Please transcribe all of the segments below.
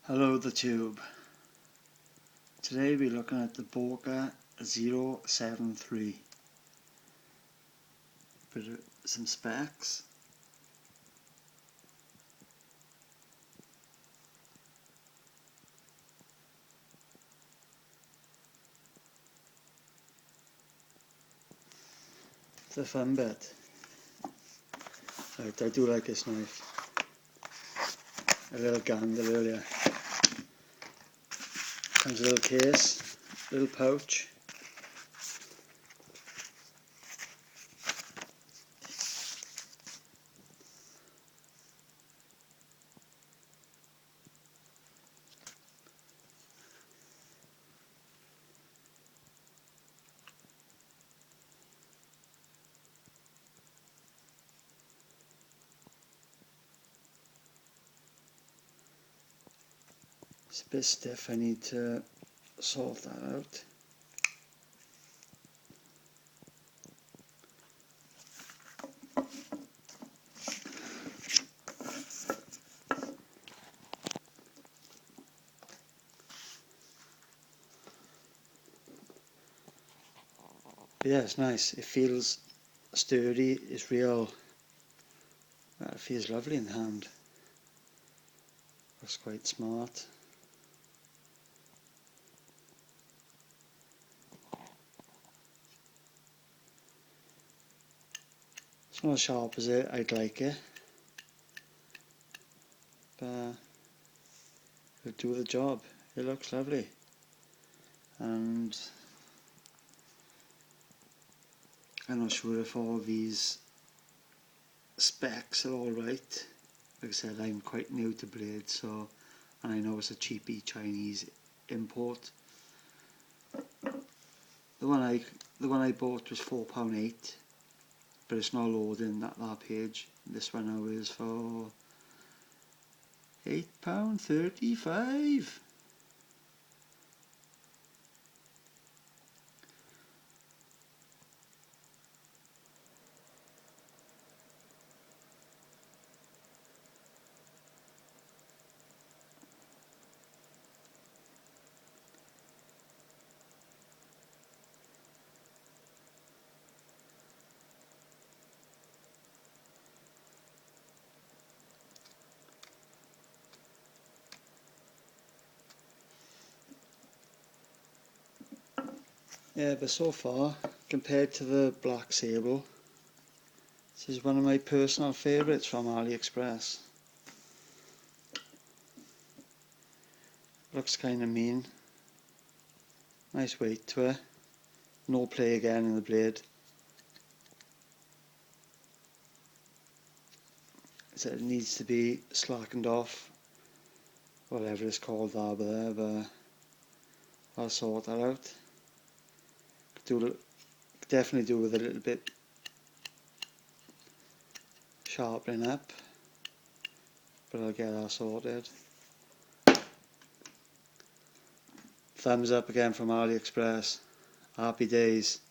Hello the tube. Today we're looking at the Boker 073. Some specs. It's a fun bit. Right, I do like this knife. A little gander earlier. Comes a little case, little pouch. It's a bit stiff, I need to sort that out. But yeah, it's nice. It feels sturdy, it's real. Well, it feels lovely in the hand. Looks quite smart. It's not as sharp as I'd like it, but it'll do the job. It looks lovely, and I'm not sure if all these specs are alright. Like I said, I'm quite new to blades, and I know it's a cheapy Chinese import. The one I bought was £4.8, but it's not loading that page. This one now is for £8.35. Yeah, but so far, compared to the Black Sable, this is one of my personal favourites from Aliexpress. Looks kind of mean. Nice weight to it. No play again in the blade. So it needs to be slackened off, whatever it's called there, but I'll sort that out. Definitely do with a little bit sharpening up, but I'll get that sorted. Thumbs up again from Aliexpress. Happy days.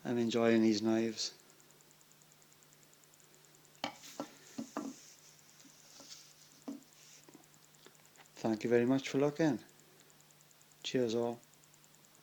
I'm enjoying these knives. Thank you very much for looking. Cheers all.